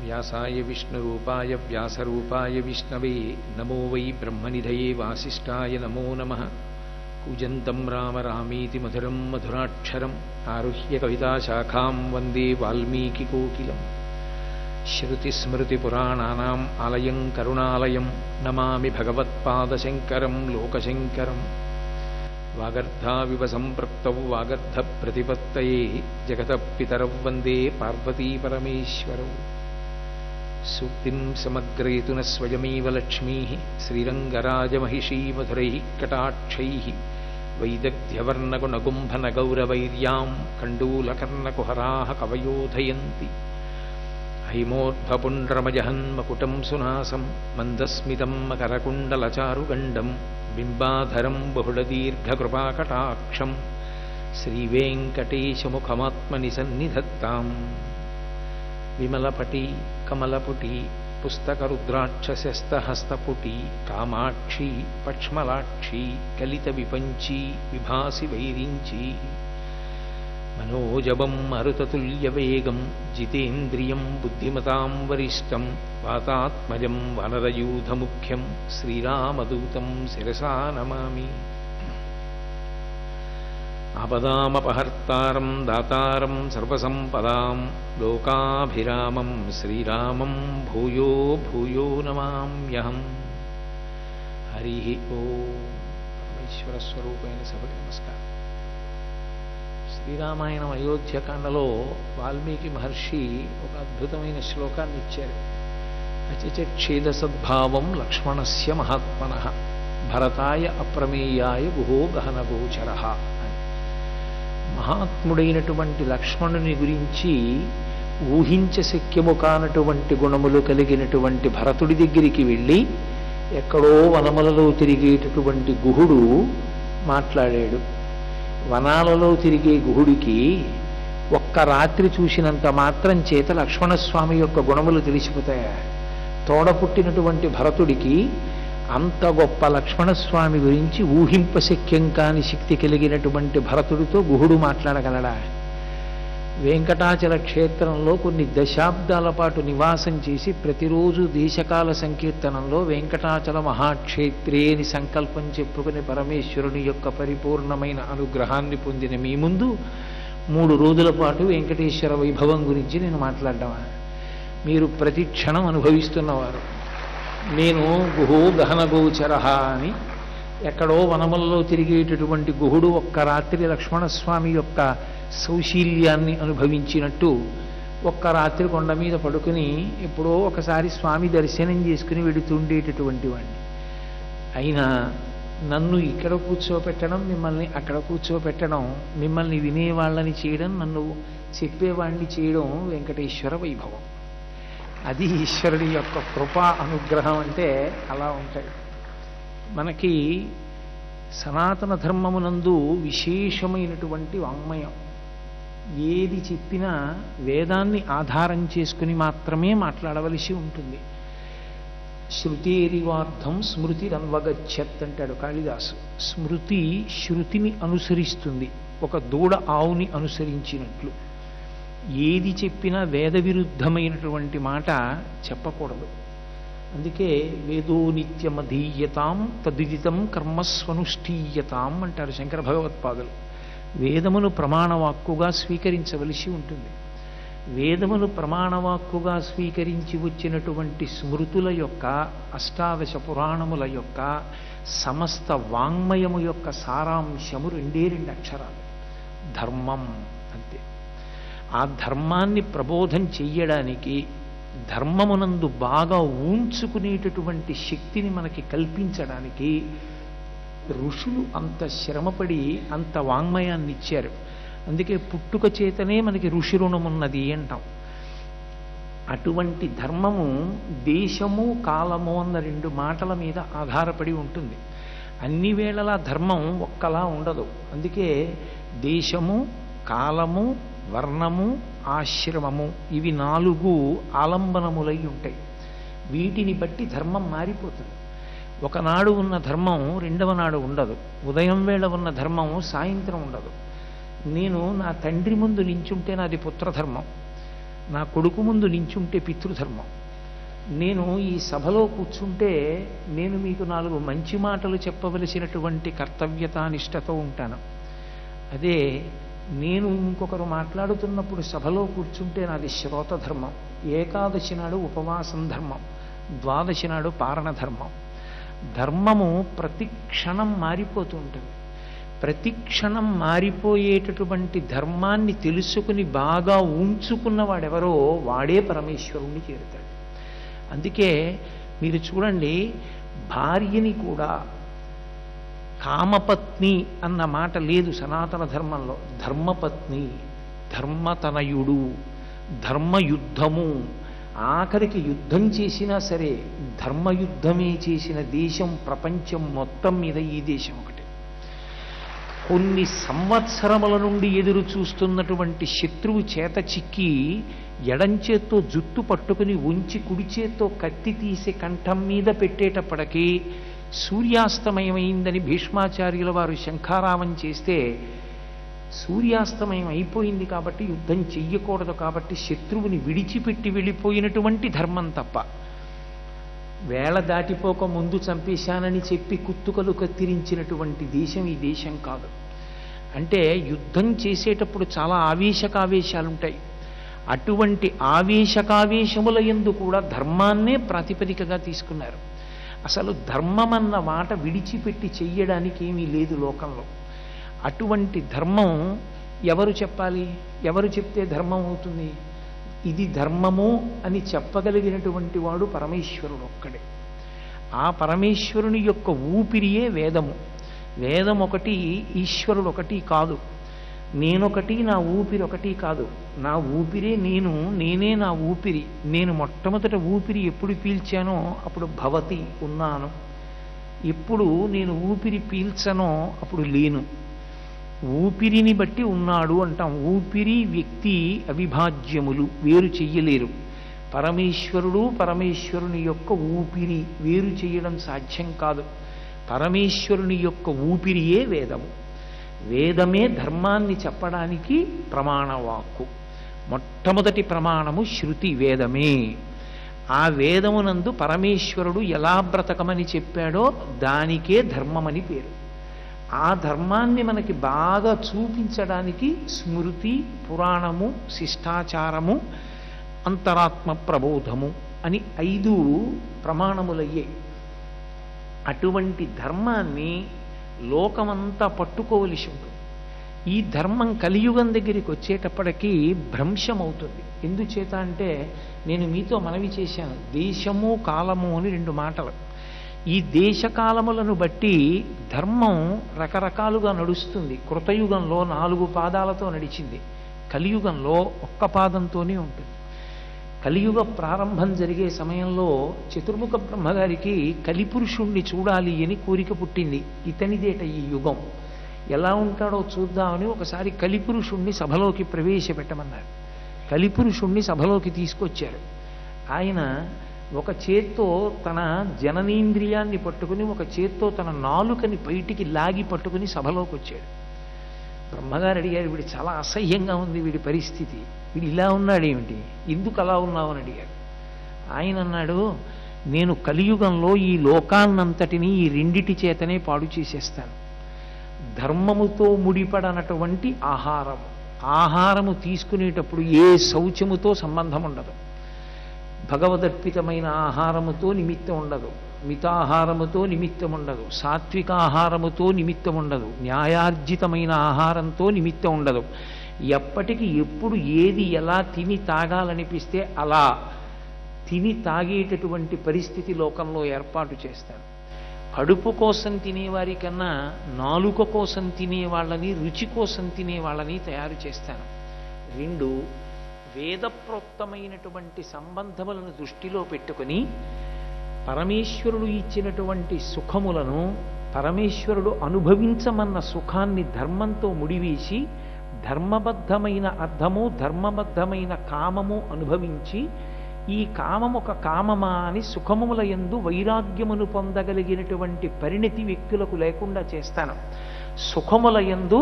వ్యాసాయ విష్ణురూపాయ వ్యాసరూపాయ విష్ణవే నమో వై బ్రహ్మనిధయే వాసిష్ఠాయ నమో నమః. కూజంతం రామ రామీతి మధురం మధురాక్షరం ఆరుహ్య కవితాశాఖాం వందే వాల్మీకికోకిలం. శ్రుతిస్మృతిపురాణానాం ఆలయం కరుణాలయం నమామి భగవత్పాదశంకరం లోకశంకరం. వాగర్ధావివ సంపృక్తౌ వాగర్ధప్రతిపత్తయే జగతః పితరౌ వందే పార్వతీపరమేశ్వరౌ. సూక్తిం సమగ్రయతున స్వయమేవ లక్ష్మీః శ్రీరంగరాజమహిషీ మధురైః కటాక్షైః వైదగ్ధ్యవర్ణగుణగుంభనగౌరవైర్యాం కండూలకర్ణకుహరాः కవయోధయంతి. హైమోర్ధ్వపుండ్రమజహన్మకుటం సునాసం మందస్మితం మకరకుండలచారుగండం బింబాధరం బహుళదీర్ఘకృపాకటాక్షం శ్రీవేంకటేశముఖమాత్మని సన్నిధత్తాం. విమలపటి కమలపుటి పుస్తకరుద్రాక్షస్యస్తహస్తపుటి కామాక్షి పక్ష్మలాక్షి కలిత విపంచి విభాసి వైరించి. మనోజవం మరుతతుల్యవేగం జితేంద్రియం బుద్ధిమతాం వరిష్టం వాతాత్మజం వనరయూధముఖ్యం శ్రీరామదూతం శిరసా నమామి. ఆపదామపహర్తారం దాతారం సర్వసంపదాం లోకాభిరామం శ్రీరామం భూయో భూయో నమామ్యహం. హరి ఓం. పరమేశ్వర స్వరూపైన సభకి నమస్కారం. శ్రీరామాయణం అయోధ్యకాండలో వాల్మీకి మహర్షి ఒక అద్భుతమైన శ్లోకాన్ని ఇచ్చారు. అచచక్షేద సద్భావం లక్ష్మణస్య మహాత్మనః భరతాయ అప్రమేయాయ గుహో గహన గోచరః అని. మహాత్ముడైనటువంటి లక్ష్మణుని గురించి ఊహించశక్యము కానటువంటి గుణములు కలిగినటువంటి భరతుడి దగ్గరికి వెళ్ళి ఎక్కడో వనములలో తిరిగేటటువంటి గుహుడు మాట్లాడాడు. వనాలలో తిరిగే గుహుడికి ఒక్క రాత్రి చూసినంత మాత్రం చేత లక్ష్మణస్వామి యొక్క గుణములు తెలిసిపోతాయా? తోడ పుట్టినటువంటి భరతుడికి అంత గొప్ప లక్ష్మణస్వామి గురించి ఊహింపశక్యం కాని శక్తి కలిగినటువంటి భరతుడితో గుహుడు మాట్లాడగలడా? వెంకటాచల క్షేత్రంలో కొన్ని దశాబ్దాల పాటు నివాసం చేసి ప్రతిరోజు దేశకాల సంకీర్తనంలో వెంకటాచల మహాక్షేత్రే అని సంకల్పం చెప్పుకుని పరమేశ్వరుని యొక్క పరిపూర్ణమైన అనుగ్రహాన్ని పొందిన మీ ముందు 3 రోజుల పాటు వెంకటేశ్వర వైభవం గురించి నేను మాట్లాడ్డామా? మీరు ప్రతి క్షణం అనుభవిస్తున్నవారు. నేను గుహో గహన గోచరః అని ఎక్కడో వనములలో తిరిగేటటువంటి గుహుడు ఒక్క రాత్రి లక్ష్మణస్వామి యొక్క సౌశీల్యాన్ని అనుభవించినట్టు ఒక్క రాత్రి కొండ మీద పడుకుని ఎప్పుడో ఒకసారి స్వామి దర్శనం చేసుకుని వెడుతుండేటటువంటి వాడిని. అయినా నన్ను ఇక్కడ కూర్చోపెట్టడం, మిమ్మల్ని అక్కడ కూర్చోపెట్టడం, మిమ్మల్ని వినేవాళ్ళని చేయడం, నన్ను చెప్పేవాడిని చేయడం వెంకటేశ్వర వైభవం. అది ఈశ్వరుడి యొక్క కృపా అనుగ్రహం అంటే అలా ఉంటాయి. మనకి సనాతన ధర్మమునందు విశేషమైనటువంటి వాంగ్మయం. ఏది చెప్పినా వేదాన్ని ఆధారం చేసుకుని మాత్రమే మాట్లాడవలసి ఉంటుంది. శృతేరివార్థం స్మృతిరన్వగచ్చత్ అంటాడు కాళిదాసు. స్మృతి శృతిని అనుసరిస్తుంది, ఒక దూడ ఆవుని అనుసరించినట్లు. ఏది చెప్పినా వేద విరుద్ధమైనటువంటి మాట చెప్పకూడదు. అందుకే వేదో నిత్యమధీయతాం తద్విదితం కర్మస్వనుష్ఠీయతాం అంటారు శంకర భగవత్పాదులు. వేదమును ప్రమాణవాక్కుగా స్వీకరించవలసి ఉంటుంది. వేదమును ప్రమాణవాక్కుగా స్వీకరించి వచ్చినటువంటి స్మృతుల యొక్క, అష్టాదశ పురాణముల యొక్క సమస్త వాంగ్మయము యొక్క సారాంశము 2 అక్షరాలు, ధర్మం. అంతే. ఆ ధర్మాన్ని ప్రబోధం చెయ్యడానికి, ధర్మమునందు బాగా ఊంచుకునేటటువంటి శక్తిని మనకి కల్పించడానికి ఋషులు అంత శ్రమపడి అంత వాంగ్మయాన్ని ఇచ్చారు. అందుకే పుట్టుక చేతనే మనకి ఋషి రుణమున్నది అంటాం. అటువంటి ధర్మము దేశము కాలము అన్న 2 మాటల మీద ఆధారపడి ఉంటుంది. అన్ని వేళలా ధర్మం ఒక్కలా ఉండదు. అందుకే దేశము, కాలము, వర్ణము, ఆశ్రమము ఇవి 4 ఆలంబనములై ఉంటాయి. వీటిని బట్టి ధర్మం మారిపోతుంది. ఒకనాడు ఉన్న ధర్మం రెండవ నాడు ఉండదు. ఉదయం వేళ ఉన్న ధర్మం సాయంత్రం ఉండదు. నేను నా తండ్రి ముందు నించుంటే నాది పుత్రధర్మం. నా కొడుకు ముందు నించుంటే పితృధర్మం. నేను ఈ సభలో కూర్చుంటే నేను మీకు 4 మంచి మాటలు చెప్పవలసినటువంటి కర్తవ్యతానిష్టతో ఉంటాను. అదే నేను ఇంకొకరు మాట్లాడుతున్నప్పుడు సభలో కూర్చుంటే నాది శ్రోతధర్మం. ఏకాదశి నాడు ఉపవాసం ధర్మం, ద్వాదశి నాడు పారణ ధర్మం. ధర్మము ప్రతి క్షణం మారిపోతూ ఉంటుంది. ప్రతి క్షణం మారిపోయేటటువంటి ధర్మాన్ని తెలుసుకుని బాగా ఉంచుకున్నవాడెవరో వాడే పరమేశ్వరుణ్ణి చేరుతాడు. అందుకే మీరు చూడండి, భార్యని కూడా కామపత్ని అన్న మాట లేదు సనాతన ధర్మంలో. ధర్మపత్ని, ధర్మతనయుడు, ధర్మయుద్ధము. ఆఖరికి యుద్ధం చేసినా సరే ధర్మయుద్ధమే చేసిన దేశం ప్రపంచం మొత్తం మీద ఈ దేశం ఒకటి. కొన్ని సంవత్సరముల నుండి ఎదురు చూస్తున్నటువంటి శత్రువు చేత చిక్కి ఎడంచేత్తో జుట్టు పట్టుకుని ఉంచి కుడి చేత్తో కత్తి తీసి కంఠం మీద పెట్టేటప్పటికీ సూర్యాస్తమయమైందని భీష్మాచార్యుల వారు శంఖారావం చేస్తే సూర్యాస్తమయం అయిపోయింది కాబట్టి యుద్ధం చెయ్యకూడదు కాబట్టి శత్రువుని విడిచిపెట్టి వెళ్ళిపోయినటువంటి ధర్మం తప్ప వేళ దాటిపోక ముందు చంపేశానని చెప్పి కుత్తుకలు కత్తిరించినటువంటి దేశం ఈ దేశం కాదు. అంటే యుద్ధం చేసేటప్పుడు చాలా ఆవేశకావేశాలుంటాయి. అటువంటి ఆవేశకావేశముల యందు కూడా ధర్మాన్నే ప్రాతిపదికగా తీసుకున్నారు. అసలు ధర్మం అన్న మాట విడిచిపెట్టి చెయ్యడానికి ఏమీ లేదు లోకంలో. అటువంటి ధర్మం ఎవరు చెప్పాలి? ఎవరు చెప్తే ధర్మం అవుతుంది? ఇది ధర్మము అని చెప్పగలిగినటువంటి వాడు పరమేశ్వరుడు ఒక్కడే. ఆ పరమేశ్వరుని యొక్క ఊపిరియే వేదము. వేదం ఒకటి, ఈశ్వరుడు ఒకటి కాదు. నేనొకటి, నా ఊపిరి ఒకటి కాదు. నా ఊపిరే నేను, నేనే నా ఊపిరి. నేను మొట్టమొదట ఊపిరి ఎప్పుడు పీల్చానో అప్పుడు భవతి ఉన్నాను. ఎప్పుడు నేను ఊపిరి పీల్చనో అప్పుడు లేను. ఊపిరిని బట్టి ఉన్నాడు అంటాం. ఊపిరి వ్యక్తి అవిభాజ్యములు, వేరు చెయ్యలేరు. పరమేశ్వరుడు, పరమేశ్వరుని యొక్క ఊపిరి వేరు చేయడం సాధ్యం కాదు. పరమేశ్వరుని యొక్క ఊపిరియే వేదము. వేదమే ధర్మాన్ని చెప్పడానికి ప్రమాణవాక్కు. మొట్టమొదటి ప్రమాణము శృతి, వేదమే. ఆ వేదమునందు పరమేశ్వరుడు ఎలా బ్రతకమని చెప్పాడో దానికే ధర్మమని పేరు. ఆ ధర్మాన్ని మనకి బాగా చూపించడానికి స్మృతి, పురాణము, శిష్టాచారము, అంతరాత్మ ప్రబోధము అని 5 ప్రమాణములయ్యాయి. అటువంటి ధర్మాన్ని లోకమంతా పట్టుకోవలసి ఉంటుంది. ఈ ధర్మం కలియుగం దగ్గరికి వచ్చేటప్పటికీ భ్రంశమవుతుంది. ఎందుచేత అంటే నేను మీతో మనవి చేశాను, దేశము కాలము అని 2 మాటలు. ఈ దేశకాలములను బట్టి ధర్మం రకరకాలుగా నడుస్తుంది. కృతయుగంలో 4 పాదాలతో నడిచింది. కలియుగంలో 1 పాదంతోనే ఉంటుంది. కలియుగ ప్రారంభం జరిగే సమయంలో చతుర్ముఖ బ్రహ్మగారికి కలిపురుషుణ్ణి చూడాలి అని కోరిక పుట్టింది. ఇతనిదేట ఈ యుగం, ఎలా ఉంటాడో చూద్దామని ఒకసారి కలిపురుషుణ్ణి సభలోకి ప్రవేశపెట్టమన్నారు. కలిపురుషుణ్ణి సభలోకి తీసుకొచ్చారు. ఆయన ఒక చేత్తో తన జననేంద్రియాన్ని పట్టుకుని, ఒక చేత్తో తన నాలుకని బయటికి లాగి పట్టుకుని సభలోకి వచ్చాడు. బ్రహ్మగారు అడిగారు, వీడు చాలా అసహ్యంగా ఉంది వీడి పరిస్థితి, వీడు ఇలా ఉన్నాడేమిటి, ఎందుకు అలా ఉన్నావు అని అడిగారు. ఆయన అన్నాడు, నేను కలియుగంలో ఈ లోకాన్నంతటినీ ఈ 2 చేతనే పాడు చేసేస్తాను. ధర్మముతో ముడిపడనటువంటి ఆహారము తీసుకునేటప్పుడు ఏ శౌచముతో సంబంధం ఉండదు. భగవదర్పితమైన ఆహారముతో నిమిత్తం ఉండదు, మితాహారముతో నిమిత్తం ఉండదు, సాత్విక ఆహారముతో నిమిత్తం ఉండదు, న్యాయార్జితమైన ఆహారంతో నిమిత్తం ఉండదు. ఎప్పటికీ ఎప్పుడు ఏది ఎలా తిని తాగాలనిపిస్తే అలా తిని తాగేటటువంటి పరిస్థితి లోకంలో ఏర్పాటు చేస్తాను. కడుపు కోసం తినేవారి కన్నా నాలుక కోసం తినేవాళ్ళని, రుచి కోసం తినేవాళ్ళని తయారు చేస్తాను. 2 వేదప్రోక్తమైనటువంటి సంబంధములను దృష్టిలో పెట్టుకుని పరమేశ్వరుడు ఇచ్చినటువంటి సుఖములను, పరమేశ్వరుడు అనుభవించమన్న సుఖాన్ని ధర్మంతో ముడివేసి ధర్మబద్ధమైన అర్థము, ధర్మబద్ధమైన కామము అనుభవించి, ఈ కామము ఒక కామమా అని సుఖముల యందు వైరాగ్యమును పొందగలిగినటువంటి పరిణతి వ్యక్తులకు లేకుండా చేస్తాను. సుఖముల యందు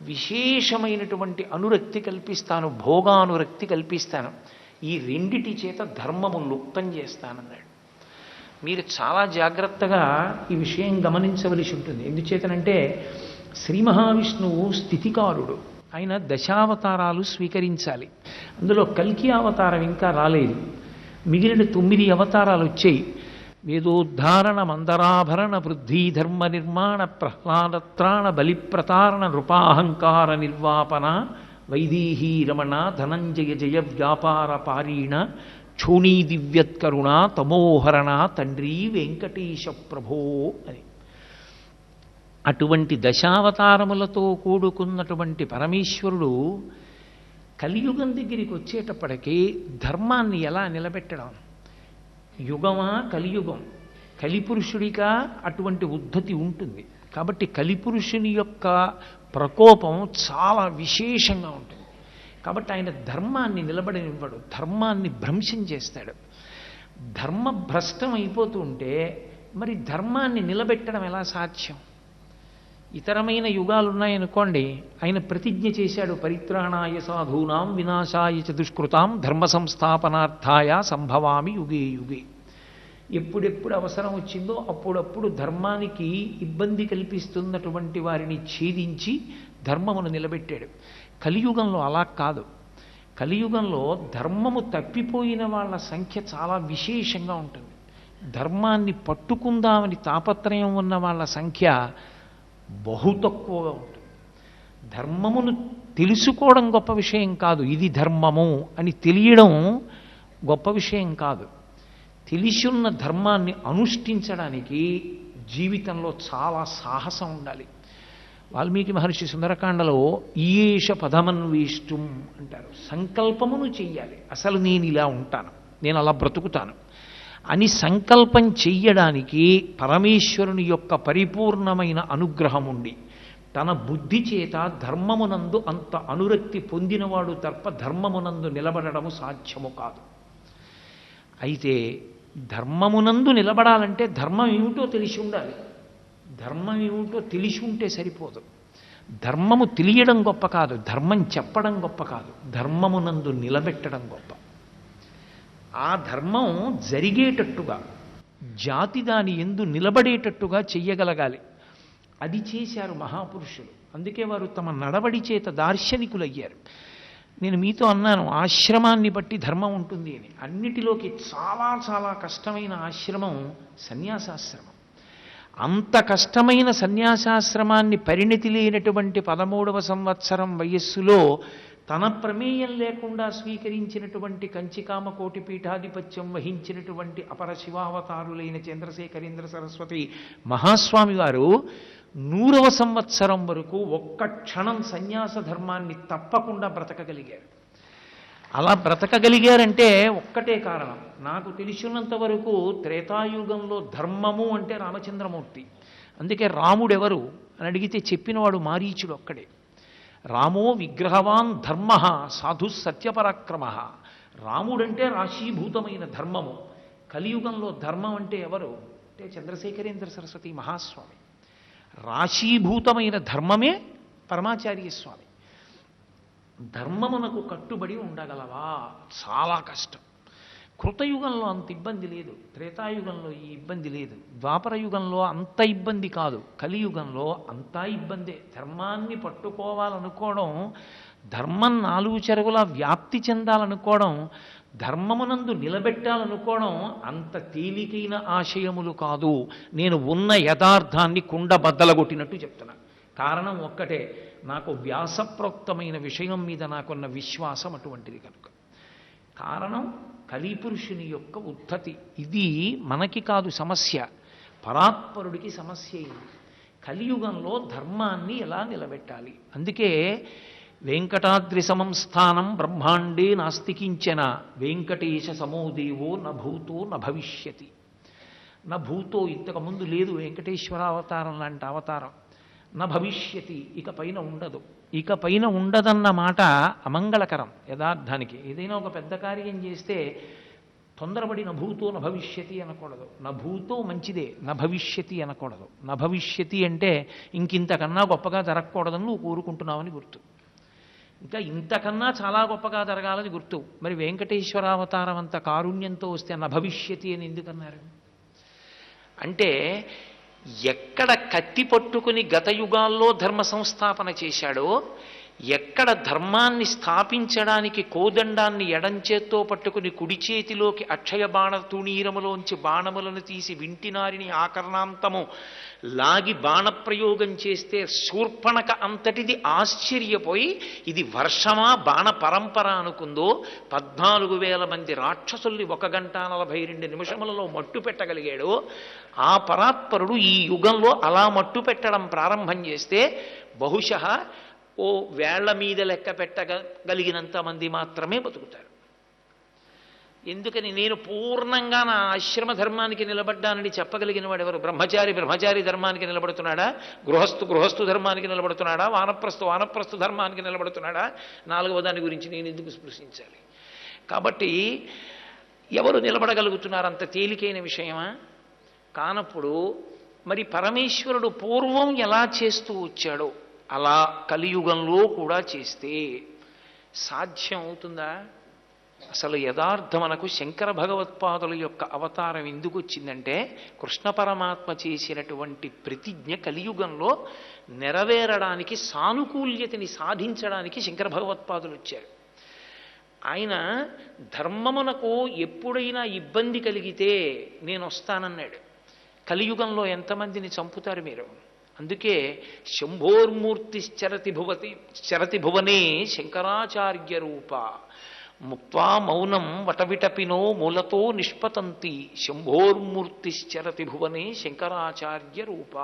విశేషమైనటువంటి అనురక్తి కల్పిస్తాను, భోగానురక్తి కల్పిస్తాను. ఈ రెండిటి చేత ధర్మము లుప్తం చేస్తానన్నాడు. మీరు చాలా జాగ్రత్తగా ఈ విషయం గమనించవలసి ఉంటుంది. ఎందుచేతనంటే శ్రీ మహావిష్ణువు స్థితికారుడు. ఆయన దశావతారాలు స్వీకరించాలి. అందులో కల్కి అవతారం ఇంకా రాలేదు. మిగిలిన 9 అవతారాలు వచ్చాయి. వేదోద్ధారణ మందరాభరణ వృద్ధి ధర్మ నిర్మాణ ప్రహ్లాదత్రాణ బలిప్రతారణ నృపాహంకార నిర్వాపన వైదేహీ రమణ ధనంజయ జయ వ్యాపార పారీణ క్షోణీ దివ్యత్కరుణ తమోహరణ తండ్రి వెంకటేశ ప్రభో అని. అటువంటి దశావతారములతో కూడుకున్నటువంటి పరమేశ్వరుడు కలియుగం దగ్గరికి వచ్చేటప్పటికీ ధర్మాన్ని ఎలా నిలబెట్టడం? యుగమా కలియుగం, కలిపురుషుడిగా అటువంటి ఉద్ధతి ఉంటుంది. కాబట్టి కలిపురుషుని యొక్క ప్రకోపం చాలా విశేషంగా ఉంటుంది. కాబట్టి ఆయన ధర్మాన్ని నిలబడనివ్వడు, ధర్మాన్ని భ్రంశం చేస్తాడు. ధర్మ భ్రష్టం అయిపోతూ ఉంటే మరి ధర్మాన్ని నిలబెట్టడం ఎలా సాధ్యం? ఇతరమైన యుగాలు ఉన్నాయనుకోండి, ఆయన ప్రతిజ్ఞ చేశాడు, పరిత్రాణాయ సాధూనాం వినాశాయ చ దుష్కృతాం ధర్మ సంస్థాపనార్థాయ సంభవామి యుగే యుగే. ఎప్పుడెప్పుడు అవసరం వచ్చిందో అప్పుడప్పుడు ధర్మానికి ఇబ్బంది కల్పిస్తున్నటువంటి వారిని ఛేదించి ధర్మమును నిలబెట్టాడు. కలియుగంలో అలా కాదు. కలియుగంలో ధర్మము తప్పిపోయిన వాళ్ళ సంఖ్య చాలా విశేషంగా ఉంటుంది. ధర్మాన్ని పట్టుకుందామని తాపత్రయం ఉన్న వాళ్ళ సంఖ్య బహు తక్కువగా ఉంటుంది. ధర్మమును తెలుసుకోవడం గొప్ప విషయం కాదు, ఇది ధర్మము అని తెలియడం గొప్ప విషయం కాదు. తెలిసున్న ధర్మాన్ని అనుష్ఠించడానికి జీవితంలో చాలా సాహసం ఉండాలి. వాల్మీకి మహర్షి సుందరకాండలో ఈయేష పదమన్వేష్టం అంటారు. సంకల్పమును చెయ్యాలి. అసలు నేను ఇలా ఉంటాను, నేను అలా బ్రతుకుతాను అని సంకల్పం చెయ్యడానికి పరమేశ్వరుని యొక్క పరిపూర్ణమైన అనుగ్రహం ఉండి తన బుద్ధి చేత ధర్మమునందు అంత అనురక్తి పొందినవాడు తప్ప ధర్మమునందు నిలబడము సాధ్యము కాదు. అయితే ధర్మమునందు నిలబడాలంటే ధర్మం ఏమిటో తెలిసి ఉండాలి. ధర్మం ఏమిటో తెలిసి ఉంటే సరిపోదు. ధర్మము తెలియడం గొప్ప కాదు, ధర్మం చెప్పడం గొప్ప కాదు, ధర్మమునందు నిలబెట్టడం గొప్ప. ఆ ధర్మం జరిగేటట్టుగా, జాతి దాని ఎందు నిలబడేటట్టుగా చెయ్యగలగాలి. అది చేశారు మహాపురుషులు. అందుకే వారు తమ నడవడి చేత దార్శనికులయ్యారు. నేను మీతో అన్నాను, ఆశ్రమాన్ని బట్టి ధర్మం ఉంటుంది అని. అన్నిటిలోకి చాలా చాలా కష్టమైన ఆశ్రమం సన్యాసాశ్రమం. అంత కష్టమైన సన్యాసాశ్రమాన్ని పరిణతి లేనటువంటి 13వ సంవత్సరం వయస్సులో తన ప్రమేయం లేకుండా స్వీకరించినటువంటి కంచికామకోటి పీఠాధిపత్యం వహించినటువంటి అపర శివావతారులైన చంద్రశేఖరేంద్ర సరస్వతి మహాస్వామి వారు 100వ సంవత్సరం వరకు ఒక్క క్షణం సన్యాస ధర్మాన్ని తప్పకుండా బ్రతకగలిగారు. అలా బ్రతకగలిగారంటే ఒక్కటే కారణం. నాకు తెలిసినంత వరకు త్రేతాయుగంలో ధర్మము అంటే రామచంద్రమూర్తి. అందుకే రాముడెవరు అని అడిగితే చెప్పినవాడు మారీచుడు ఒక్కడే. రామో విగ్రహవాన్ ధర్మ సాధు సత్యపరాక్రమ. రాముడంటే రాశీభూతమైన ధర్మము. కలియుగంలో ధర్మం అంటే ఎవరు అంటే చంద్రశేఖరేంద్ర సరస్వతి మహాస్వామి. రాశీభూతమైన ధర్మమే పరమాచార్య స్వామి. ధర్మమునకు కట్టుబడి ఉండగలవా? చాలా కష్టం. కృతయుగంలో అంత ఇబ్బంది లేదు, త్రేతాయుగంలో ఈ ఇబ్బంది లేదు, ద్వాపర యుగంలో అంత ఇబ్బంది కాదు, కలియుగంలో అంతా ఇబ్బందే. ధర్మాన్ని పట్టుకోవాలనుకోవడం, ధర్మం 4 చెరుగులా వ్యాప్తి చెందాలనుకోవడం, ధర్మమునందు నిలబెట్టాలనుకోవడం అంత తేలికైన ఆశయములు కాదు. నేను ఉన్న యథార్థాన్ని కుండ బద్దలగొట్టినట్టు చెప్తున్నా. కారణం ఒక్కటే, నాకు వ్యాసప్రోక్తమైన విషయం మీద నాకున్న విశ్వాసం అటువంటిది కనుక. కారణం కలిపురుషుని యొక్క ఉద్ధతి. ఇది మనకి కాదు సమస్య, పరాత్పరుడికి సమస్య ఇది. కలియుగంలో ధర్మాన్ని ఎలా నిలబెట్టాలి? అందుకే వెంకటాద్రి సమం స్థానం బ్రహ్మాండే నాస్తికించన వెంకటేశ సమోదేవో నభూతో నభవిష్యతి. నభూతో ఇంతకుముందు లేదు వెంకటేశ్వర అవతారం లాంటి అవతారం. నభవిష్యతి ఇక పైన ఉండదు. ఇక పైన ఉండదన్న మాట అమంగళకరం యథార్థానికి. ఏదైనా ఒక పెద్ద కార్యం చేస్తే తొందరపడి నభూతో నభవిష్యతి అనకూడదు. నభూతో మంచిదే, నభవిష్యతి అనకూడదు. నభవిష్యతి అంటే ఇంకింతకన్నా గొప్పగా జరగకూడదని నువ్వు కోరుకుంటున్నావని గుర్తు. ఇంకా ఇంతకన్నా చాలా గొప్పగా జరగాలని గుర్తు. మరి వెంకటేశ్వరావతారం అంత కారుణ్యంతో వస్తే నభవిష్యతి అని ఎందుకన్నారు? అంటే ఎక్కడ కత్తి పట్టుకుని గత యుగాల్లో ధర్మ సంస్థాపన చేశాడో, ఎక్కడ ధర్మాన్ని స్థాపించడానికి కోదండాన్ని ఎడంచేత్తో పట్టుకుని కుడి చేతిలోకి అక్షయ బాణ తుణీరములోంచి బాణములను తీసి వింటినారిని ఆకర్ణాంతము లాగి బాణప్రయోగం చేస్తే శూర్పణక అంతటిది ఆశ్చర్యపోయి ఇది వర్షమా బాణ పరంపర అనుకుందో, 14,000 మంది రాక్షసుల్ని 1 గంట 42 నిమిషములలో మట్టు పెట్టగలిగాడో, ఆ పరాత్పరుడు ఈ యుగంలో అలా మట్టు పెట్టడం ప్రారంభం చేస్తే బహుశः ఓ వేళ్ల మీద లెక్క పెట్టగలిగినంత మంది మాత్రమే బతుకుతారు. ఎందుకని నేను పూర్ణంగా నా ఆశ్రమ ధర్మానికి నిలబడ్డానని చెప్పగలిగిన వాడు ఎవరు? బ్రహ్మచారి బ్రహ్మచారి ధర్మానికి నిలబడుతున్నాడా? గృహస్థు ధర్మానికి నిలబడుతున్నాడా? వానప్రస్థు ధర్మానికి నిలబడుతున్నాడా? 4వ దాని గురించి నేను ఎందుకు స్పృశించాలి? కాబట్టి ఎవరు నిలబడగలుగుతున్నారు? అంత తేలికైన విషయమా? కానప్పుడు మరి పరమేశ్వరుడు పూర్వం ఎలా చేస్తూ వచ్చాడో అలా కలియుగంలో కూడా చేస్తే సాధ్యం అవుతుందా? అసలు యథార్థమనకు శంకర భగవత్పాదుల యొక్క అవతారం ఎందుకు వచ్చిందంటే, కృష్ణ పరమాత్మ చేసినటువంటి ప్రతిజ్ఞ కలియుగంలో నెరవేరడానికి, సానుకూల్యతని సాధించడానికి శంకర భగవత్పాదులు వచ్చారు. ఆయన ధర్మమునకు ఎప్పుడైనా ఇబ్బంది కలిగితే నేను వస్తానన్నాడు. కలియుగంలో ఎంతమందిని చంపుతారు మీరు? అందుకే శంభోర్మూర్తిశ్చరతి భువనే శంకరాచార్య రూప ముక్త్వా మౌనం వటవిటపినో మూలతో నిష్పతంతి శంభోర్మూర్తిశ్చరతి భువనే శంకరాచార్య రూప.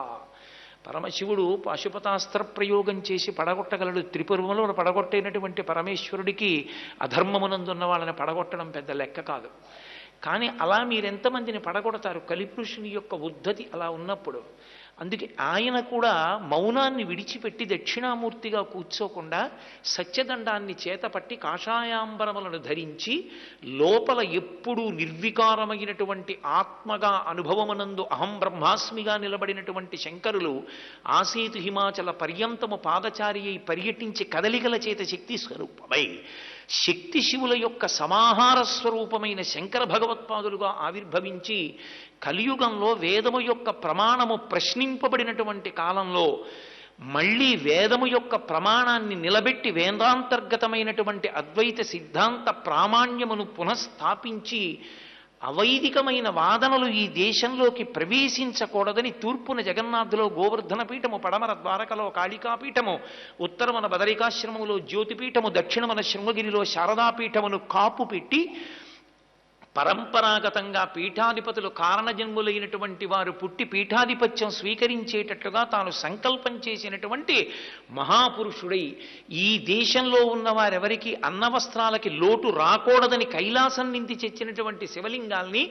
పరమశివుడు పాశుపతాస్త్ర ప్రయోగం చేసి పడగొట్టగలడు. త్రిపురములో పడగొట్టేనటువంటి పరమేశ్వరుడికి అధర్మమునందున్న వాళ్ళని పడగొట్టడం పెద్ద లెక్క కాదు. కానీ అలా మీరెంతమందిని పడగొడతారు? కలిపురుషుని యొక్క ఉద్ధతి అలా ఉన్నప్పుడు. అందుకే ఆయన కూడా మౌనాన్ని విడిచిపెట్టి దక్షిణామూర్తిగా కూర్చోకుండా సత్యదండాన్ని చేతపట్టి కాషాయాంబరములను ధరించి లోపల ఎప్పుడూ నిర్వికారమైనటువంటి ఆత్మగా అనుభవమునందు అహం బ్రహ్మాస్మిగా నిలబడినటువంటి శంకరులు ఆసేతు హిమాచల పర్యంతము పాదచారి అయి పర్యటించి కదలికల చేత శక్తి స్వరూపమై శక్తి శివుల యొక్క సమాహార స్వరూపమైన శంకర భగవత్పాదులుగా ఆవిర్భవించి కలియుగంలో వేదము యొక్క ప్రమాణము ప్రశ్నింపబడినటువంటి కాలంలో మళ్ళీ వేదము యొక్క ప్రమాణాన్ని నిలబెట్టి వేదాంతర్గతమైనటువంటి అద్వైత సిద్ధాంత ప్రామాణ్యమును పునఃస్థాపించి అవైదికమైన వాదనలు ఈ దేశంలోకి ప్రవేశించకూడదని తూర్పున జగన్నాథులో గోవర్ధన పీఠము, పడమర ద్వారకలో కాళికాపీఠము, ఉత్తరమున బదరికాశ్రమములో జ్యోతిపీఠము, దక్షిణమున శృంగగిరిలో శారదాపీఠమును కాపు పెట్టి పరంపరాగతంగా పీఠాధిపతులు కారణజన్ములైనటువంటి వారు పుట్టి పీఠాధిపత్యం స్వీకరించేటట్లుగా తాను సంకల్పం చేసినటువంటి మహాపురుషుడై ఈ దేశంలో ఉన్న వారెవరికి అన్నవస్త్రాలకి లోటు రాకూడదని కైలాసం నుంచి తెచ్చినటువంటి శివలింగాల్ని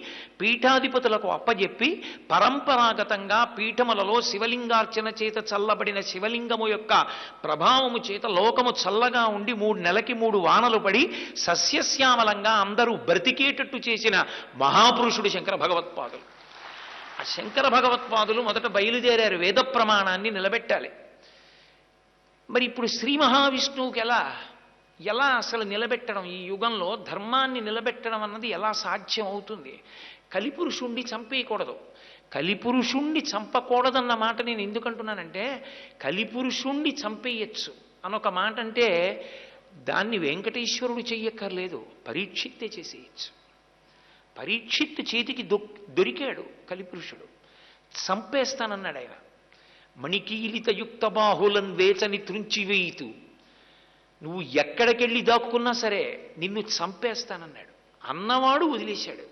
పీఠాధిపతులకు అప్పజెప్పి పరంపరాగతంగా పీఠములలో శివలింగార్చన చేత చల్లబడిన శివలింగము యొక్క ప్రభావము చేత లోకము చల్లగా ఉండి 3 నెలలకి 3 వానలు పడి సస్యశ్యామలంగా అందరూ బ్రతికేటట్టు చేసిన మహాపురుషుడు శంకర భగవత్పాదులు. ఆ శంకర భగవత్పాదులు మొదట బయలుదేరారు, వేద ప్రమాణాన్ని నిలబెట్టాలి. మరి ఇప్పుడు శ్రీ మహావిష్ణువుకి ఎలా అసలు నిలబెట్టడం? ఈ యుగంలో ధర్మాన్ని నిలబెట్టడం అన్నది ఎలా సాధ్యం అవుతుంది? కలిపురుషుణ్ణి చంపేయకూడదు. కలిపురుషుణ్ణి చంపకూడదన్న మాట నేను ఎందుకంటున్నానంటే, కలిపురుషుణ్ణి చంపేయచ్చు అనొక మాట అంటే దాన్ని వెంకటేశ్వరుడు చెయ్యక్కర్లేదు, పరీక్షిత్తే చేసేయచ్చు. పరీక్షిత్తు చేతికి దొరికాడు కలిపురుషుడు, చంపేస్తానన్నాడు ఆయన. మణికీలిత యుక్త బాహులన్ వేచని త్రుంచివేయితూ, నువ్వు ఎక్కడికెళ్ళి దాక్కున్నా సరే నిన్ను చంపేస్తానన్నాడు. అన్నవాడు వదిలేశాడు.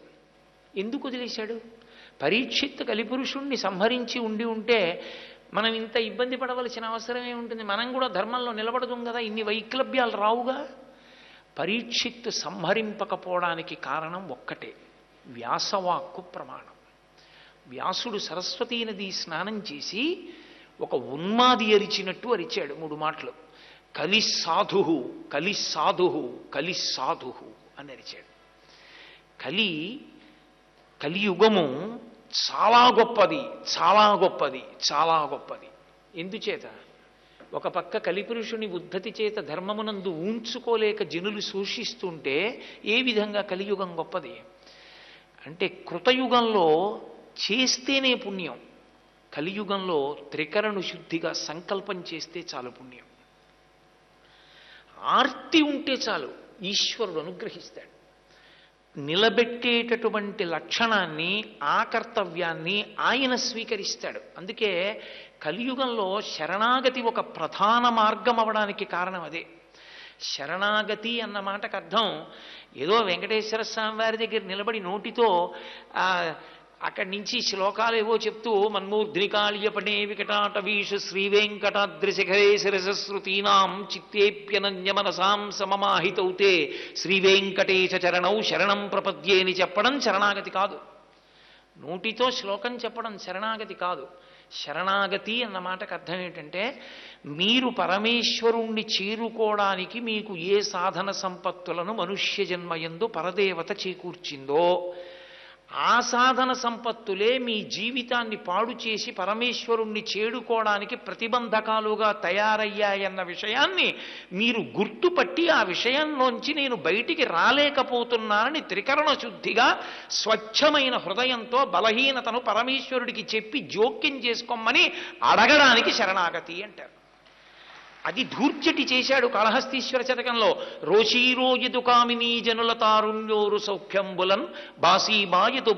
ఎందుకు వదిలేశాడు? పరీక్షిత్తు కలిపురుషుణ్ణి సంహరించి ఉంటే మనం ఇంత ఇబ్బంది పడవలసిన అవసరం ఏముంటుంది? మనం కూడా ధర్మంలో నిలబడదు కదా, ఇన్ని వైక్లభ్యాలు రావుగా. పరీక్షిత్తు సంహరింపకపోవడానికి కారణం ఒక్కటే, వ్యాసవాక్కు ప్రమాణం. వ్యాసుడు సరస్వతీ నది స్నానం చేసి ఒక ఉన్మాది అరిచినట్టు అరిచాడు 3 మాటలు. కలిస్సాధు కలిస్సాధు కలిస్సాధు అని అరిచాడు. కలియుగము చాలా గొప్పది, చాలా గొప్పది, చాలా గొప్పది. ఎందుచేత? ఒక పక్క కలిపురుషుని ఉద్ధతి చేత ధర్మమునందు ఊంచుకోలేక జనులు శోషిస్తుంటే ఏ విధంగా కలియుగం గొప్పది అంటే కృతయుగంలో చేస్తేనే పుణ్యం, కలియుగంలో త్రికరణు శుద్ధిగా సంకల్పం చేస్తే చాలు పుణ్యం. ఆర్తి ఉంటే చాలు ఈశ్వరుడు అనుగ్రహిస్తాడు. నిలబెట్టేటటువంటి లక్షణాన్ని, ఆ కర్తవ్యాన్ని ఆయన స్వీకరిస్తాడు. అందుకే కలియుగంలో శరణాగతి ఒక ప్రధాన మార్గం అవడానికి కారణం అదే. శరణాగతి అన్న మాటకు అర్థం ఏదో వెంకటేశ్వర స్వామి వారి దగ్గర నిలబడి నోటితో అక్కడి నుంచి శ్లోకాలు ఏవో చెప్తూ మన్మూర్ధ్నికాళ్యపడే వికటాటవీషు శ్రీవేంకటాద్రిశిఖరే శిరసశ్రుతీనాం చిత్తేప్యనన్యమనసాం సమమాహితౌతే శ్రీవేంకటేశ చరణౌ శరణం ప్రపద్యే అని చెప్పడం శరణాగతి కాదు. నోటితో శ్లోకం చెప్పడం శరణాగతి కాదు. శరణాగతి అన్న మాటకు అర్థం ఏంటంటే మీరు పరమేశ్వరుణ్ణి చేరుకోవడానికి మీకు ఏ సాధన సంపత్తులను మనుష్య జన్మయందు పరదేవత చేకూర్చిందో ఆ సాధన సంపత్తులే మీ జీవితాన్ని పాడు చేసి పరమేశ్వరుణ్ణి చేరుకోవడానికి ప్రతిబంధకాలుగా తయారయ్యాయన్న విషయాన్ని మీరు గుర్తుపట్టి ఆ విషయంలోంచి నేను బయటికి రాలేకపోతున్నానని త్రికరణ శుద్ధిగా స్వచ్ఛమైన హృదయంతో బలహీనతను పరమేశ్వరుడికి చెప్పి జోక్యం చేసుకోమని అడగడానికి శరణాగతి అంటారు. అది ధూర్జటి చేశాడు కాళహస్తీశ్వర శతకంలో. రోషీరోయదు కామినీ జనుల తారుణ్యోరు సౌఖ్యంబులన్ బాసీబాయదు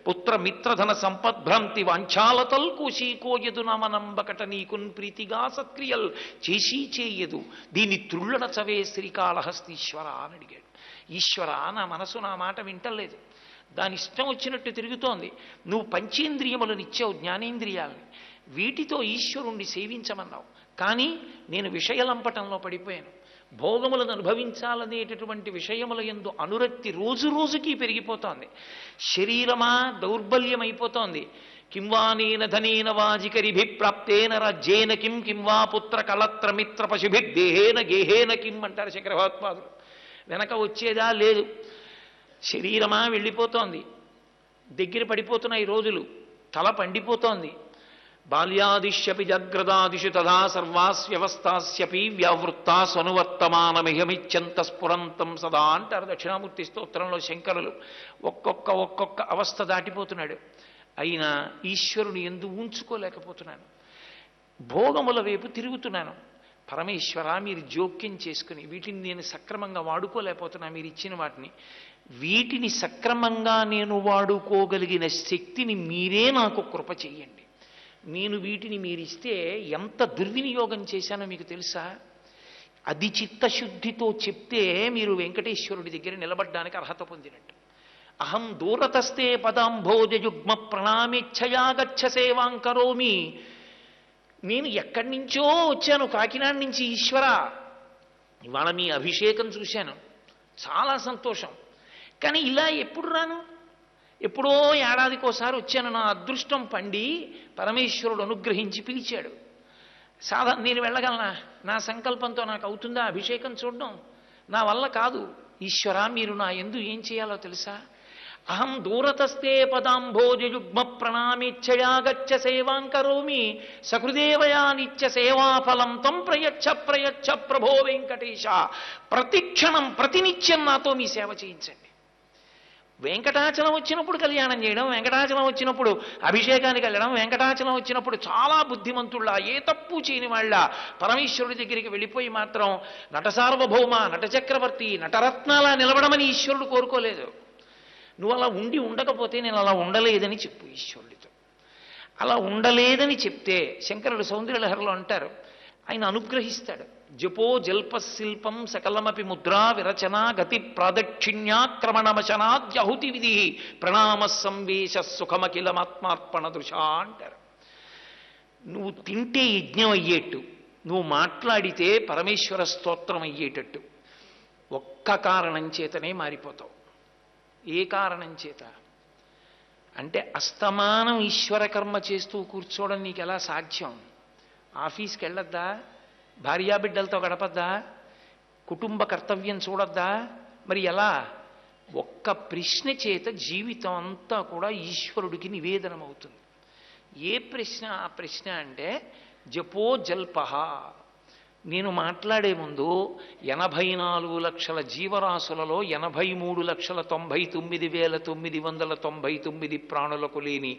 పుత్ర మిత్రధన సంపద్భ్రాంతి వాంఛాలతల్ కోశీకోయదు నమనంబకట నీకున్ ప్రీతిగా సత్క్రియల్ చేసి చేయదు దీని త్రుళ్ళన చవే శ్రీకాళహస్తీశ్వర అని అడిగాడు. ఈశ్వర, నా మనసు నా మాట వింటలేదు, దాని ఇష్టం వచ్చినట్టు తిరుగుతోంది. నువ్వు పంచేంద్రియములను ఇచ్చావు, జ్ఞానేంద్రియాలని, వీటితో ఈశ్వరుణ్ణి సేవించమన్నావు. కానీ నేను విషయలంపటంలో పడిపోయాను. భోగములను అనుభవించాలనేటటువంటి విషయముల యందు అనురక్తి రోజు రోజుకి పెరిగిపోతోంది. శరీరమా దౌర్బల్యమైపోతోంది. కింవానేన ధనేన వాజికరిభి ప్రాప్తేన రాజ్యేన కిం కింవా పుత్ర కళత్ర మిత్ర పశుభిర్దేహేన గేహేన కిం అంటారు శంకర భగవత్పాదులు. వెనక వచ్చేదా లేదు. శరీరమా వెళ్ళిపోతోంది, దగ్గర పడిపోతున్నాయి రోజులు, తల పండిపోతోంది. బాల్యాదిశ్యపి జాగ్రదాదిషు తథా సర్వాస్వ్యవస్థాస్యపి వ్యావృత్తా స్వనువర్తమానమిహమిత్యంత స్ఫురంతం సదా అంటారు దక్షిణామూర్తి స్తోత్రంలో శంకరులు. ఒక్కొక్క అవస్థ దాటిపోతున్నాడు. అయినా ఈశ్వరుని ఎందు ఉంచుకోలేకపోతున్నాను, భోగముల వైపు తిరుగుతున్నాను. పరమేశ్వర, మీరు జోక్యం చేసుకుని వీటిని నేను సక్రమంగా వాడుకోలేకపోతున్నా. మీరు ఇచ్చిన వాటిని, వీటిని సక్రమంగా నేను వాడుకోగలిగిన శక్తిని మీరే నాకు కృప చెయ్యండి. నేను వీటిని మీరిస్తే ఎంత దుర్వినియోగం చేశానో మీకు తెలుసా? అది చిత్తశుద్ధితో చెప్తే మీరు వెంకటేశ్వరుడి దగ్గర నిలబడ్డానికి అర్హత పొందినట్టు. అహం దూరతస్తే పదాంభోజయుగ్మ ప్రణామేచ్ఛయా గచ్చ సేవాం కరోమి. నేను ఎక్కడి నుంచో వచ్చాను, కాకినాడ నుంచి. ఈశ్వర, ఇవాళ మీ అభిషేకం చూశాను, చాలా సంతోషం. కానీ ఇలా ఎప్పుడు రాను? ఎప్పుడో ఏడాదికోసారి వచ్చాను. నా అదృష్టం పండి పరమేశ్వరుడు అనుగ్రహించి పిలిచాడు. నేను వెళ్ళగలనా? నా సంకల్పంతో నాకు అవుతుందా అభిషేకం చూడడం? నా వల్ల కాదు. ఈశ్వర, మీరు నా యందు ఏం చేయాలో తెలుసా? అహం దూరతస్తే పదాంభోజయుగ్మ ప్రణామేచ్ఛయా గచ్చ సేవాం కరోమి సహృదేవయా నిత్య సేవాఫలం తం ప్రయచ్ఛ ప్రయచ్ఛ ప్రభో వెంకటేశ. ప్రతిక్షణం ప్రతినిత్యం నాతో మీ సేవ చేయించండి. వెంకటాచలం వచ్చినప్పుడు కళ్యాణం చేయడం, వెంకటాచలం వచ్చినప్పుడు అభిషేకానికి వెళ్ళడం, వెంకటాచలం వచ్చినప్పుడు చాలా బుద్ధిమంతుళ్ళ, ఏ తప్పు చేయని వాళ్ళ పరమేశ్వరుడి దగ్గరికి వెళ్ళిపోయి మాత్రం నటసార్వభౌమ, నటచక్రవర్తి, నటరత్నాలా నిలబడమని ఈశ్వరుడు కోరుకోలేదు. నువ్వు అలా ఉండకపోతే నేను అలా ఉండలేదని చెప్పు ఈశ్వరుడితో. అలా ఉండలేదని చెప్తే శంకరుడు సౌందర్యలహరిలో అంటారు, ఆయన అనుగ్రహిస్తాడు. జపో జల్పశిల్పం సకలమపి ముద్రా విరచన గతి ప్రాదక్షిణ్యాక్రమణమశనాద్యహుతి విధి ప్రణామ సంవేశ సుఖమఖిలమాత్మార్పణ దృశా అంటారు. నువ్వు తింటే యజ్ఞం అయ్యేట్టు, నువ్వు మాట్లాడితే పరమేశ్వర స్తోత్రం అయ్యేటట్టు ఒక్క కారణం చేతనే మారిపోతావు. ఏ కారణం చేత అంటే అస్తమానం ఈశ్వర కర్మ చేస్తూ కూర్చోవడం నీకు ఎలా సాధ్యం? ఆఫీస్కి వెళ్ళొద్దా? భార్యాబిడ్డలతో గడపద్దా? కుటుంబ కర్తవ్యం చూడొద్దా? మరి ఎలా? ఒక్క ప్రశ్న చేత జీవితం అంతా కూడా ఈశ్వరుడికి నివేదనమవుతుంది. ఏ ప్రశ్న? ఆ ప్రశ్న అంటే జపో జల్పహ. నేను మాట్లాడే ముందు 84 లక్షల జీవరాశులలో 83,99,999 ప్రాణులకు లేని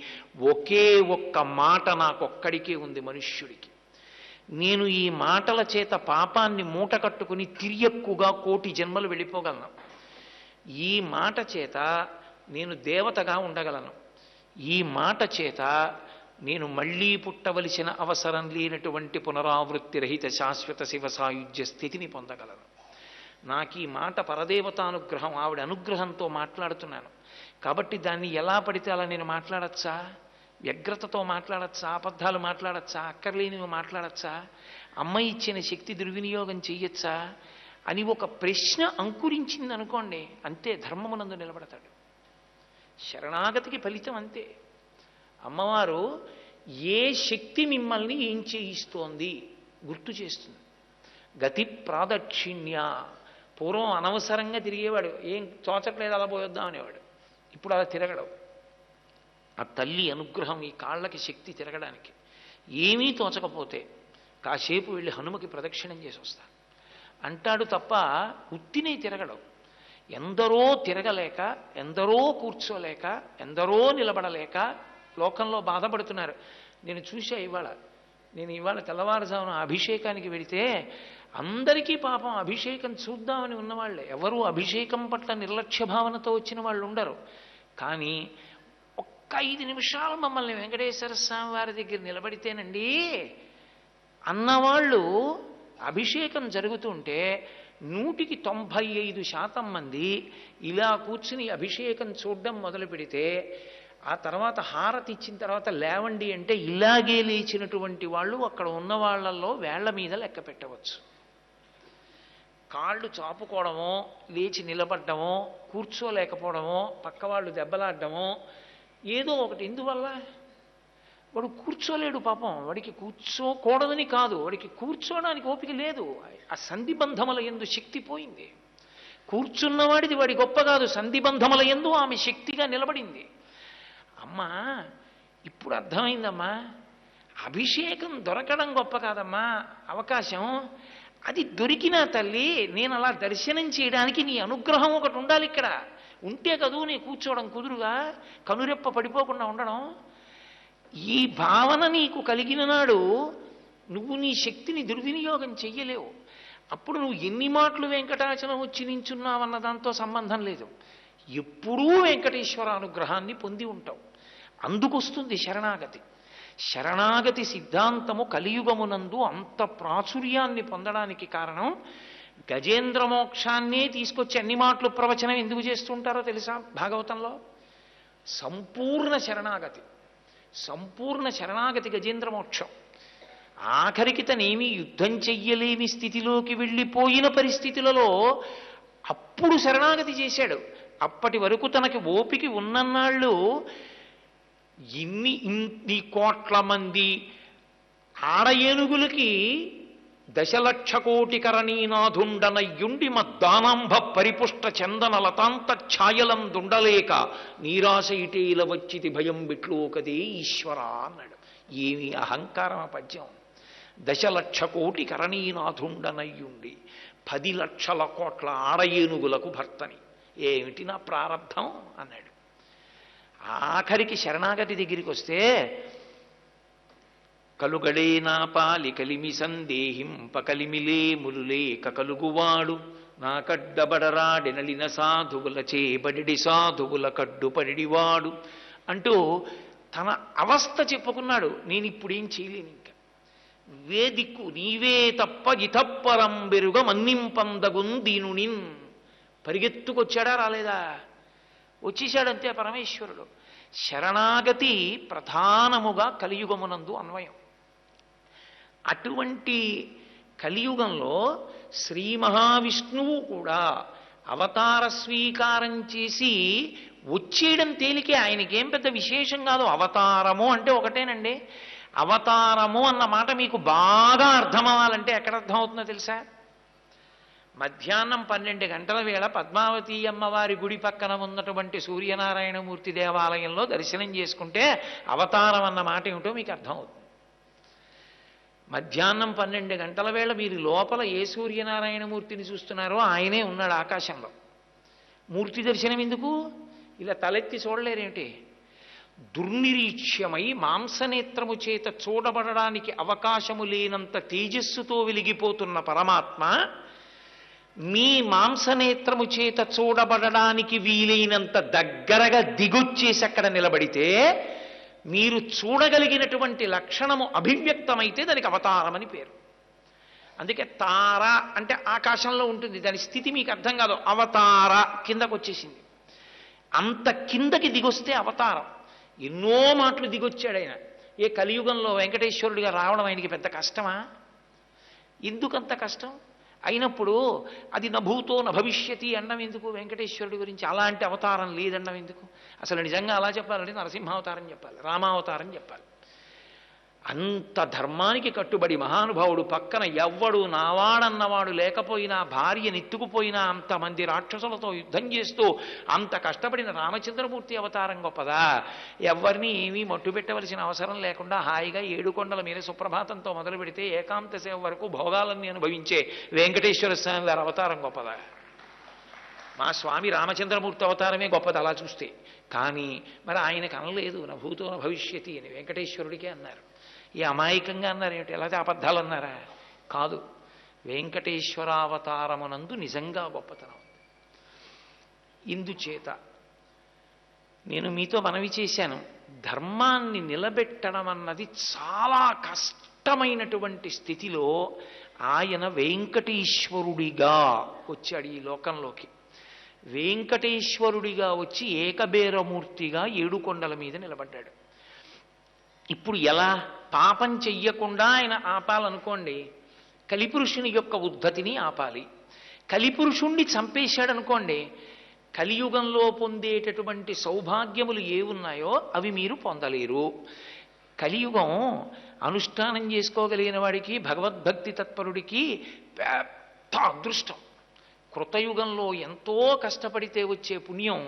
ఒకే ఒక్క మాట నాకొక్కడికే ఉంది, మనుష్యుడికి. నేను ఈ మాటల చేత పాపాన్ని మూట కట్టుకుని తిరియక్కుగా 1,000,000 జన్మలు వెళ్ళిపోగలను. ఈ మాట చేత నేను దేవతగా ఉండగలను. ఈ మాట చేత నేను మళ్ళీ పుట్టవలసిన అవసరం లేనటువంటి పునరావృత్తి రహిత శాశ్వత శివ సాయుధ్య స్థితిని పొందగలను. నాకు ఈ మాట పరదేవతానుగ్రహం, ఆవిడ అనుగ్రహంతో మాట్లాడుతున్నాను. కాబట్టి దాన్ని ఎలా పడితే అలా నేను మాట్లాడచ్చా? వ్యగ్రతతో మాట్లాడచ్చా? అబద్ధాలు మాట్లాడచ్చా? అక్కర్లేనివి మాట్లాడచ్చా? అమ్మ ఇచ్చిన శక్తి దుర్వినియోగం చెయ్యొచ్చా అని ఒక ప్రశ్న అంకురించింది అనుకోండి, అంతే, ధర్మమునందు నిలబడతాడు. శరణాగతికి ఫలితం అంతే. అమ్మవారు ఏ శక్తి మిమ్మల్ని ఏం చేయిస్తోంది గుర్తు చేస్తుంది. గతి ప్రాదక్షిణ్య. పూర్వం అనవసరంగా తిరిగేవాడు, ఏం తోచట్లేదు అలా పోయొద్దాం అనేవాడు. ఇప్పుడు అలా తిరగడవు. ఆ తల్లి అనుగ్రహం, ఈ కాళ్ళకి శక్తి తిరగడానికి. ఏమీ తోచకపోతే కాసేపు వెళ్ళి హనుమకి ప్రదక్షిణం చేసి వస్తా అంటాడు తప్ప ఉత్తినే తిరగడవు. ఎందరో తిరగలేక, ఎందరో కూర్చోలేక, ఎందరో నిలబడలేక లోకంలో బాధపడుతున్నారు. నేను చూసా నేను ఇవాళ తెల్లవారుజామున అభిషేకానికి వెళితే అందరికీ పాపం అభిషేకం చూద్దామని ఉన్నవాళ్ళే. ఎవరు అభిషేకం పట్ల నిర్లక్ష్య భావనతో వచ్చిన వాళ్ళు ఉండరు. కానీ ఒక్క 5 నిమిషాలు మమ్మల్ని వెంకటేశ్వర స్వామి వారి దగ్గర నిలబడితేనండి అన్నవాళ్ళు అభిషేకం జరుగుతుంటే 195% మంది ఇలా కూర్చుని అభిషేకం చూడడం మొదలు పెడితే, ఆ తర్వాత హారతి ఇచ్చిన తర్వాత లేవండి అంటే ఇలాగే లేచినటువంటి వాళ్ళు అక్కడ ఉన్న వాళ్ళల్లో వేళ్ల మీద లెక్క పెట్టవచ్చు. కాళ్ళు చాపుకోవడమో, లేచి నిలబడ్డమో, కూర్చోలేకపోవడమో, పక్క వాళ్ళు దెబ్బలాడడమో ఏదో ఒకటి. ఎందువల్ల? వాడు కూర్చోలేడు పాపం. వాడికి కూర్చోకూడదని కాదు, వాడికి కూర్చోడానికి ఓపిక లేదు. ఆ సంధిబంధముల యందు శక్తి పోయింది. కూర్చున్నవాడిది వాడి గొప్ప కాదు, సంధిబంధముల యందు ఆమె శక్తిగా నిలబడింది. అమ్మా, ఇప్పుడు అర్థమైందమ్మా, అభిషేకం దొరకడం గొప్ప కాదమ్మా, అవకాశం. అది దొరికినా తల్లి, నేను అలా దర్శనం చేయడానికి నీ అనుగ్రహం ఒకటి ఉండాలి. ఇక్కడ ఉంటే కదూ నేను కూర్చోవడం కుదురుగా, కనురెప్ప పడిపోకుండా ఉండడం. ఈ భావన నీకు కలిగిన నాడు నువ్వు నీ శక్తిని దుర్వినియోగం చెయ్యలేవు. అప్పుడు నువ్వు ఎన్ని మాటలు వెంకటాచలం వచ్చి నించున్నావన్న దాంతో సంబంధం లేదు. ఎప్పుడూ వెంకటేశ్వర అనుగ్రహాన్ని పొంది ఉంటావు. అందుకొస్తుంది శరణాగతి. శరణాగతి సిద్ధాంతము కలియుగమునందు అంత ప్రాచుర్యాన్ని పొందడానికి కారణం, గజేంద్ర మోక్షాన్నే తీసుకొచ్చి అన్ని మాటలు ప్రవచనం ఎందుకు చేస్తుంటారో తెలుసా? భాగవతంలో సంపూర్ణ శరణాగతి, సంపూర్ణ శరణాగతి గజేంద్ర మోక్షం. ఆఖరికి తనేమీ యుద్ధం చెయ్యలేని స్థితిలోకి వెళ్ళిపోయిన పరిస్థితులలో అప్పుడు శరణాగతి చేశాడు. అప్పటి వరకు తనకి ఓపిక ఉన్నన్నాళ్ళు ఇన్ని కోట్ల మంది ఆడ ఏనుగులకి 1,00,00,000,000 కరణీనాథుండనయ్యుండి మద్దానాంభ పరిపుష్ట చందన లతాంత ఛాయలందుండలేక నీరాశ ఇటీల వచ్చితి భయం బిట్లోకదే ఈశ్వర అన్నాడు. ఏమి అహంకారం ఆ పద్యం! 1,00,00,000,000 కరణీనాథుండనయ్యుండి 10,00,00,000,000 ఆడ ఏనుగులకు భర్తని, ఏమిటి నా ప్రారంధం అన్నాడు. ఆఖరికి శరణాగతి దగ్గరికి వస్తే, కలుగడే నా పాలి కలిమి సందేహింప కలిమిలే ములులేక కలుగువాడు నా కడ్డబడరాడెనలిన సాధువుల చేబడి సాధువుల కడ్డుపడివాడు అంటూ తన అవస్థ చెప్పుకున్నాడు. నేను ఇప్పుడేం చేయలేను, ఇంకా నువ్వే దిక్కు, నీవే తప్ప ఇతప్పరం బెరుగ మన్నింపందగున్ దీనునిన్. పరిగెత్తుకొచ్చాడా? రాలేదా? వచ్చేశాడంతే పరమేశ్వరుడు. శరణాగతి ప్రధానముగా కలియుగమునందు అన్వయం. అటువంటి కలియుగంలో శ్రీ మహావిష్ణువు కూడా అవతార స్వీకారం చేసి వచ్చేయడం తేలికే. ఆయనకేం పెద్ద విశేషం కాదు. అవతారము అంటే ఒకటేనండి. అవతారము అన్న మాట మీకు బాగా అర్థం అవ్వాలంటే ఎక్కడ అర్థం అవుతుందో తెలుసా? మధ్యాహ్నం 12 గంటల వేళ పద్మావతి అమ్మవారి గుడి పక్కన ఉన్నటువంటి సూర్యనారాయణమూర్తి దేవాలయంలో దర్శనం చేసుకుంటే అవతారం అన్న మాట ఏమిటో మీకు అర్థమవుతుంది. మధ్యాహ్నం 12 గంటల వేళ మీరు లోపల ఏ సూర్యనారాయణమూర్తిని చూస్తున్నారో ఆయనే ఉన్నాడు ఆకాశంలో. మూర్తి దర్శనం ఎందుకు? ఇలా తలెత్తి చూడలేరేమిటి? దుర్నిరీక్ష్యమై మాంసనేత్రము చేత చూడబడడానికి అవకాశము లేనంత తేజస్సుతో వెలిగిపోతున్న పరమాత్మ మీ మాంసనేత్రము చేత చూడబడడానికి వీలైనంత దగ్గరగా దిగొచ్చేసి అక్కడ నిలబడితే మీరు చూడగలిగినటువంటి లక్షణము అభివ్యక్తమైతే దానికి అవతారం అని పేరు. అందుకే తార అంటే ఆకాశంలో ఉంటుంది, దాని స్థితి మీకు అర్థం కాదు. అవతార కిందకు వచ్చేసింది. అంత కిందకి దిగొస్తే అవతారం. ఎన్నో మాటలు దిగొచ్చాడు ఆయన. ఏ కలియుగంలో వెంకటేశ్వరుడిగా రావడం ఆయనకి పెద్ద కష్టమా? ఎందుకంత కష్టం అయినప్పుడు అది నభూతో నభవిష్యతి అన్నం ఎందుకు? వెంకటేశ్వరుడి గురించి అలాంటి అవతారం లేదన్నం ఎందుకు? అసలు నిజంగా అలా చెప్పాలంటే నరసింహావతారం చెప్పాలి, రామావతారం చెప్పాలి. అంత ధర్మానికి కట్టుబడి మహానుభావుడు పక్కన ఎవ్వడు నావాడన్నవాడు లేకపోయినా, భార్య నెత్తుకుపోయినా, అంతమంది రాక్షసులతో యుద్ధం చేస్తూ అంత కష్టపడిన రామచంద్రమూర్తి అవతారం గొప్పదా? ఎవరిని ఏమీ మట్టు పెట్టవలసిన అవసరం లేకుండా హాయిగా 7 కొండల మీద సుప్రభాతంతో మొదలు పెడితే ఏకాంత సేవ వరకు భోగాలన్నీ అనుభవించే వెంకటేశ్వర స్వామి వారి అవతారం గొప్పదా? మా స్వామి రామచంద్రమూర్తి అవతారమే గొప్పది అలా చూస్తే. కానీ మరి ఆయనకు అనలేదు నభూతో భవిష్యతి అని, వెంకటేశ్వరుడికే అన్నారు. ఈ అమాయకంగా అన్నారు ఏమిటి? ఎలా అబద్ధాలు అన్నారా? కాదు, వెంకటేశ్వరావతారమునందు నిజంగా గొప్పతనం. ఇందుచేత నేను మీతో మనవి చేశాను, ధర్మాన్ని నిలబెట్టడం అన్నది చాలా కష్టమైనటువంటి స్థితిలో ఆయన వెంకటేశ్వరుడిగా వచ్చాడు ఈ లోకంలోకి. వెంకటేశ్వరుడిగా వచ్చి ఏకబేరమూర్తిగా 7 కొండల మీద నిలబడ్డాడు. ఇప్పుడు ఎలా? పాపం చెయ్యకుండా ఆయన ఆపాలనుకోండి, కలిపురుషుని యొక్క ఉద్ధతిని ఆపాలి. కలిపురుషుణ్ణి చంపేశాడనుకోండి, కలియుగంలో పొందేటటువంటి సౌభాగ్యములు ఏవున్నాయో అవి మీరు పొందలేరు. కలియుగం అనుష్ఠానం చేసుకోగలిగిన వాడికి, భగవద్భక్తి తత్పరుడికి పెద్ద అదృష్టం. కృతయుగంలో ఎంతో కష్టపడితే వచ్చే పుణ్యం